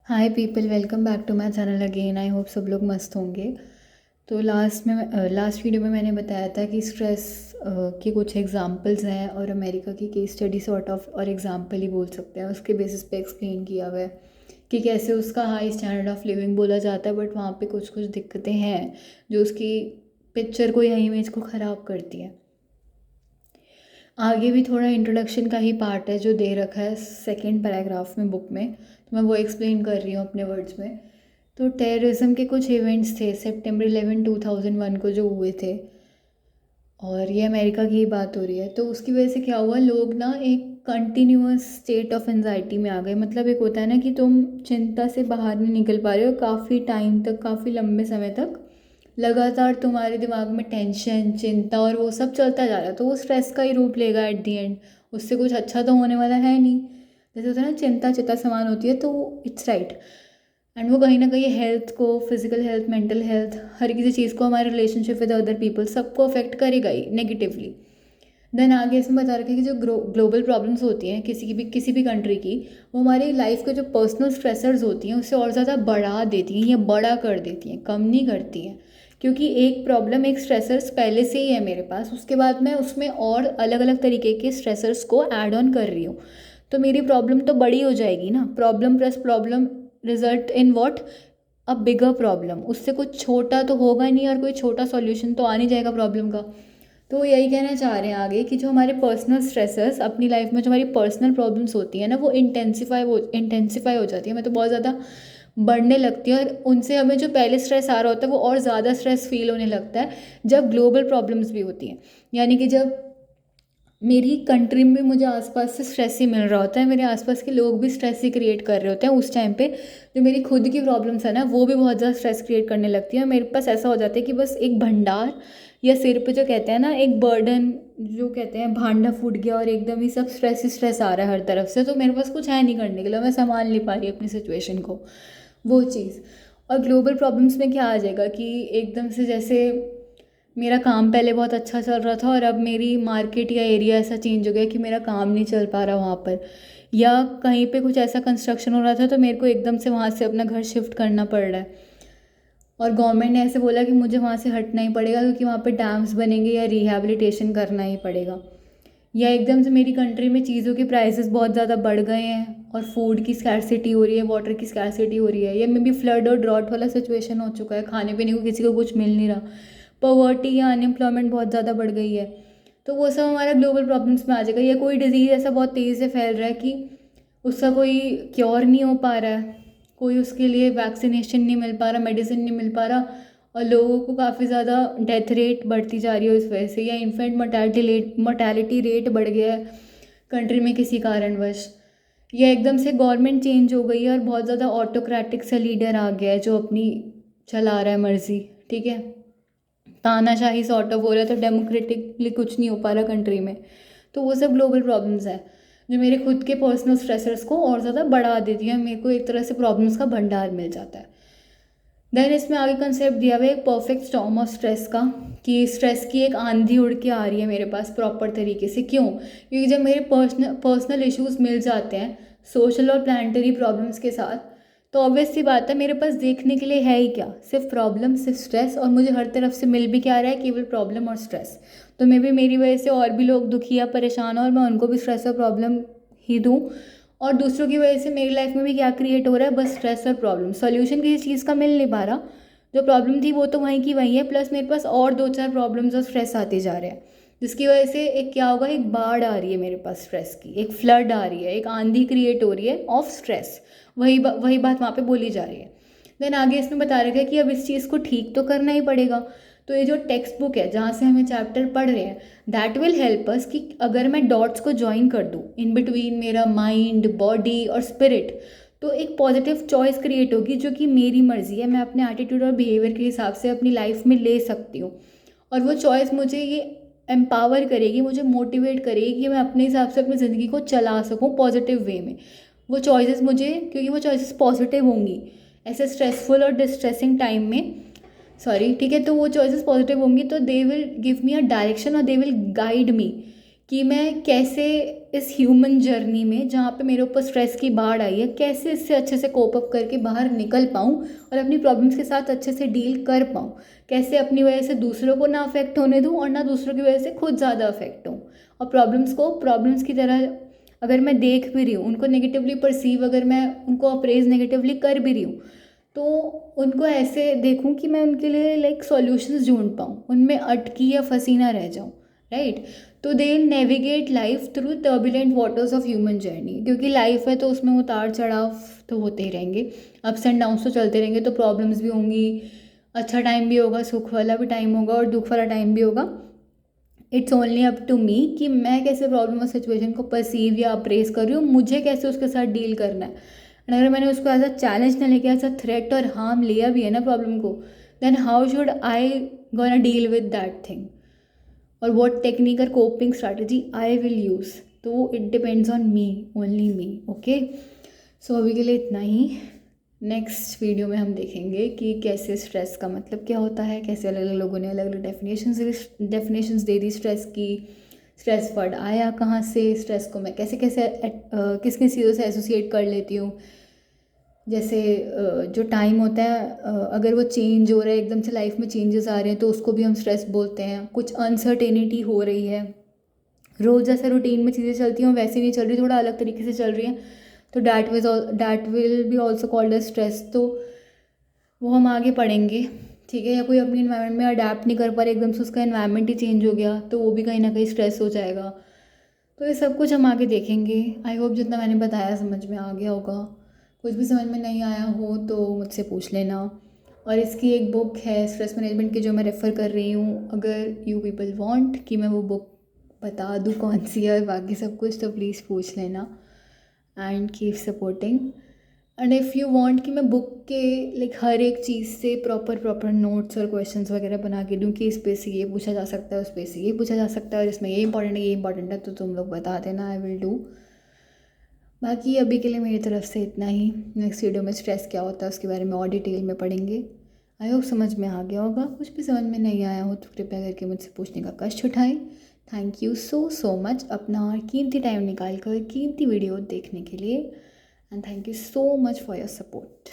Hi people, welcome back to my channel again. I hope सब लोग मस्त होंगे। तो लास्ट वीडियो में मैंने बताया था कि स्ट्रेस के कुछ एग्जांपल्स हैं और अमेरिका की केस स्टडी सॉर्ट ऑफ और एग्जांपल ही बोल सकते हैं। उसके बेसिस पे एक्सप्लेन किया हुआ है कि कैसे उसका हाई स्टैंडर्ड ऑफ लिविंग बोला जाता है, बट वहाँ पे कुछ कुछ दिक्कतें हैं जो उसकी पिक्चर को या इमेज को ख़राब करती है। आगे भी थोड़ा इंट्रोडक्शन का ही पार्ट है जो दे रखा है सेकेंड पैराग्राफ में बुक में, तो मैं वो एक्सप्लेन कर रही हूँ अपने वर्ड्स में। तो टेररिज्म के कुछ इवेंट्स थे सितंबर 11 2001 को जो हुए थे, और ये अमेरिका की ही बात हो रही है। तो उसकी वजह से क्या हुआ, लोग ना एक कंटिन्यूअस स्टेट ऑफ एनजाइटी में आ गए। मतलब एक होता है ना कि तुम चिंता से बाहर नहीं निकल पा रहे हो काफ़ी टाइम तक, काफ़ी लंबे समय तक लगातार तुम्हारे दिमाग में टेंशन, चिंता और वो सब चलता जा रहा है, तो वो स्ट्रेस का ही रूप लेगा एट दी एंड। उससे कुछ अच्छा तो होने वाला है नहीं। जैसे होता है ना, चिंता चिता समान होती है, तो इट्स राइट। एंड वो कहीं ना कहीं हेल्थ को, फिजिकल हेल्थ, मेंटल हेल्थ, हर किसी चीज़ को, हमारे रिलेशनशिप विद अदर पीपल, सबको अफेक्ट करेगा ही नेगेटिवली। देन आगे इसमें बता रखा है कि जो ग्लोबल प्रॉब्लम्स होती हैं किसी भी कंट्री की, वो हमारी लाइफ के जो पर्सनल स्ट्रेसर्स होती हैं उससे और ज़्यादा बढ़ा देती हैं या बड़ा कर देती हैं, कम नहीं करती हैं। क्योंकि एक प्रॉब्लम, एक स्ट्रेसर्स पहले से ही है मेरे पास, उसके बाद मैं उसमें और अलग अलग तरीके के स्ट्रेसर्स को ऐड ऑन कर रही हूँ, तो मेरी प्रॉब्लम तो बड़ी हो जाएगी ना। Problem plus problem result in what, a bigger problem. उससे कुछ छोटा तो होगा नहीं और कोई छोटा सॉल्यूशन तो आ नहीं जाएगा प्रॉब्लम का। तो वो यही कहना चाह रहे हैं आगे कि जो हमारे पर्सनल स्ट्रेसेस अपनी लाइफ में, जो हमारी पर्सनल प्रॉब्लम्स होती हैं ना, वो इंटेंसिफाई हो जाती है, मतलब बहुत ज़्यादा बढ़ने लगती है। और उनसे हमें जो पहले स्ट्रेस आ रहा होता है वो और ज़्यादा स्ट्रेस फील होने लगता है जब ग्लोबल प्रॉब्लम्स भी होती हैं। यानी कि जब मेरी कंट्री में मुझे आसपास से स्ट्रेस ही मिल रहा होता है, मेरे आसपास के लोग भी स्ट्रेस ही क्रिएट कर रहे होते हैं, उस टाइम पे जो मेरी खुद की प्रॉब्लम्स है ना, वो भी बहुत ज़्यादा स्ट्रेस क्रिएट करने लगती है। मेरे पास ऐसा हो जाता है कि बस एक भंडार, या सिर पे जो कहते हैं ना एक बर्डन, जो कहते हैं भांडा फूट गया और एकदम ही सब स्ट्रेस ही स्ट्रेस आ रहा है हर तरफ से, तो मेरे पास कुछ है नहीं करने के लिए, मैं संभाल नहीं पा रही अपनी सिचुएशन को, वो चीज़। और ग्लोबल प्रॉब्लम्स में क्या आ जाएगा कि एकदम से, जैसे मेरा काम पहले बहुत अच्छा चल रहा था और अब मेरी मार्केट या एरिया ऐसा चेंज हो गया कि मेरा काम नहीं चल पा रहा वहाँ पर, या कहीं पे कुछ ऐसा कंस्ट्रक्शन हो रहा था तो मेरे को एकदम से वहाँ से अपना घर शिफ्ट करना पड़ रहा है, और गवर्नमेंट ने ऐसे बोला कि मुझे वहाँ से हटना ही पड़ेगा क्योंकि वहाँ पे डैम्स बनेंगे या रिहैबिलिटेशन करना ही पड़ेगा। या एकदम से मेरी कंट्री में चीज़ों के प्राइसेस बहुत ज़्यादा बढ़ गए हैं और फूड की स्कैरसिटी हो रही है, वाटर की स्कैरसिटी हो रही है, या मे बी फ्लड और ड्रॉट वाला सिचुएशन हो चुका है, खाने पीने को किसी को कुछ मिल नहीं रहा, पॉवर्टी या अनएम्प्लॉयमेंट बहुत ज़्यादा बढ़ गई है। तो वो सब हमारा ग्लोबल प्रॉब्लम्स में आ जाएगा। या कोई डिजीज़ ऐसा बहुत तेज़ी से फैल रहा है कि उसका कोई क्योर नहीं हो पा रहा है, कोई उसके लिए वैक्सीनेशन नहीं मिल पा रहा, मेडिसिन नहीं मिल पा रहा, और लोगों को काफ़ी ज़्यादा डेथ रेट बढ़ती जा रही है इस वजह से, या इन्फेंट मोर्टैलिटी रेट बढ़ गया है कंट्री में किसी कारणवश, या एकदम से गवर्नमेंट चेंज हो गई है और बहुत ज़्यादा ऑटोक्रेटिक सा लीडर आ गया है जो अपनी चला रहा है मर्जी, ठीक है, तानाशाही सॉर्ट ऑफ हो रहा है, तो डेमोक्रेटिकली कुछ नहीं हो पा रहा कंट्री में। तो वो सब ग्लोबल प्रॉब्लम्स हैं जो मेरे खुद के पर्सनल स्ट्रेसर्स को और ज़्यादा बढ़ा देती है, मेरे को एक तरह से प्रॉब्लम्स का भंडार मिल जाता है। देन इसमें आगे कंसेप्ट दिया हुआ है एक परफेक्ट स्टॉर्म ऑफ स्ट्रेस का, कि स्ट्रेस की एक आंधी उड़ के आ रही है मेरे पास प्रॉपर तरीके से। क्यों? क्योंकि जब मेरे पर्सनल इश्यूज मिल जाते हैं सोशल और प्लानिटरी प्रॉब्लम्स के साथ, तो ऑब्वियस सी बात है मेरे पास देखने के लिए है ही क्या, सिर्फ प्रॉब्लम, सिर्फ स्ट्रेस, और मुझे हर तरफ से मिल भी क्या रहा है, केवल प्रॉब्लम और स्ट्रेस। तो मे बी मेरी वजह से और भी लोग दुखी या परेशान हो और मैं उनको भी स्ट्रेस और प्रॉब्लम ही दूँ, और दूसरों की वजह से मेरी लाइफ में भी क्या क्रिएट हो रहा है, बस स्ट्रेस और प्रॉब्लम। सॉल्यूशन किसी चीज़ का मिल नहीं पा रहा, जो प्रॉब्लम थी वो तो वहीं की वहीं है, प्लस मेरे पास और दो चार प्रॉब्लम्स और स्ट्रेस आते जा रहे हैं, जिसकी वजह से एक क्या होगा, एक बाढ़ आ रही है मेरे पास स्ट्रेस की, एक फ्लड आ रही है, एक आंधी क्रिएट हो रही है ऑफ स्ट्रेस। वही बात वहाँ पे बोली जा रही है। देन आगे इसमें बता रखा है कि अब इस चीज़ को ठीक तो करना ही पड़ेगा। तो ये जो टेक्स्ट बुक है जहाँ से हमें चैप्टर पढ़ रहे हैं, दैट विल हेल्प अस कि अगर मैं डॉट्स को ज्वाइन कर दूँ इन बिटवीन मेरा माइंड, बॉडी और स्पिरिट, तो एक पॉजिटिव चॉइस क्रिएट होगी जो कि मेरी मर्जी है, मैं अपने एटीट्यूड और बिहेवियर के हिसाब से अपनी लाइफ में ले सकती हूँ। और वो चॉइस मुझे ये एम्पावर करेगी, मुझे मोटिवेट करेगी कि मैं अपने हिसाब से अपनी ज़िंदगी को चला सकूँ पॉजिटिव वे में। वो चॉइसेस मुझे, क्योंकि वो चॉइसेस पॉजिटिव होंगी ऐसे स्ट्रेसफुल और डिस्ट्रेसिंग टाइम में, सॉरी, ठीक है, तो वो चॉइसेस पॉजिटिव होंगी, तो they will give me a direction और दे विल गाइड मी कि मैं कैसे इस ह्यूमन जर्नी में जहाँ पे मेरे ऊपर स्ट्रेस की बाढ़ आई है, कैसे इससे अच्छे से कोप अप करके बाहर निकल पाऊँ और अपनी प्रॉब्लम्स के साथ अच्छे से डील कर पाऊँ, कैसे अपनी वजह से दूसरों को ना अफेक्ट होने दूँ और ना दूसरों की वजह से खुद ज़्यादा अफेक्ट हूँ। और प्रॉब्लम्स को प्रॉब्लम्स की तरह अगर मैं देख भी रही हूँ, उनको नेगेटिवली परसीव, अगर मैं उनको अप्रेज नेगेटिवली कर भी रही हूँ, तो उनको ऐसे देखूँ कि मैं उनके लिए लाइक सॉल्यूशंस ढूंढ पाऊँ, उनमें अटकी या फंसी ना रह जाऊँ, राइट। तो they navigate life through turbulent waters of human journey, क्योंकि लाइफ है तो उसमें उतार चढ़ाव तो होते ही रहेंगे, अप्स एंड डाउन्स तो चलते रहेंगे, तो प्रॉब्लम्स भी होंगी, अच्छा टाइम भी होगा, सुख वाला भी टाइम होगा और दुख वाला टाइम भी होगा। It's only up to me कि मैं कैसे प्रॉब्लम और सिचुएशन को परसीव या अप्रेस कर रही हूँ, मुझे कैसे उसके साथ डील करना है। एंड अगर मैंने उसको एज अ चैलेंज ना लेके एज अ थ्रेट और हार्म लिया भी है ना प्रॉब्लम को, then how should I gonna deal with that thing, और वॉट टेक्निक और coping strategy I will use. तो it depends on me, only me. Okay, so अभी के लिए इतना ही। नेक्स्ट वीडियो में हम देखेंगे कि कैसे स्ट्रेस का मतलब क्या होता है, कैसे अलग अलग लोगों ने अलग अलग डेफिनेशंस दे दी स्ट्रेस की, स्ट्रेस वर्ड आया कहाँ से, स्ट्रेस को मैं कैसे कैसे किस किस चीज़ों से एसोसिएट कर लेती हूँ। जैसे जो टाइम होता है, अगर वो चेंज हो रहा है, एकदम से लाइफ में चेंजेस आ रहे हैं, तो उसको भी हम स्ट्रेस बोलते हैं। कुछ अनसर्टेनिटी हो रही है, रोज़ जैसे रूटीन में चीज़ें चलती हैं वैसे नहीं चल रही, थोड़ा अलग तरीके से चल रही हैं, तो that will be also called as stress. तो वो हम आगे पढ़ेंगे, ठीक है। या कोई अपनी इन्वायरमेंट में अडेप्ट नहीं कर पा रहे, एकदम से उसका इन्वायरमेंट ही चेंज हो गया, तो वो भी कहीं ना कहीं स्ट्रेस हो जाएगा। तो ये सब कुछ हम आगे देखेंगे। आई होप जितना मैंने बताया समझ में आ गया होगा। कुछ भी समझ में नहीं आया हो तो मुझसे पूछ लेना। और इसकी एक बुक है स्ट्रेस मैनेजमेंट की जो मैं रेफ़र कर रही हूँ, अगर यू पीपल वांट कि मैं वो बुक बता दूँ कौन सी है और बाकी सब कुछ, तो प्लीज़ पूछ लेना and keep supporting. And if you want कि मैं बुक के लाइक हर एक चीज़ से प्रॉपर नोट्स और क्वेश्चंस वगैरह बना के दूँ कि इस पे से ये पूछा जा सकता है, उस पे से ये पूछा जा सकता है, और इसमें ये इंपॉर्टेंट है, ये इंपॉर्टेंट है, तो तुम लोग बता देना, आई विल डू। बाकी अभी के लिए मेरी तरफ से इतना ही। नेक्स्ट वीडियो में स्ट्रेस क्या होता है उसके बारे में और डिटेल में पढ़ेंगे। आई होप समझ में आ गया होगा। कुछ भी समझ में नहीं आया हो तो कृपया करके मुझसे पूछने का कष्ट उठाएं। थैंक यू सो मच अपना कीमती टाइम निकाल कर कीमती वीडियो देखने के लिए, and thank you so much for your support.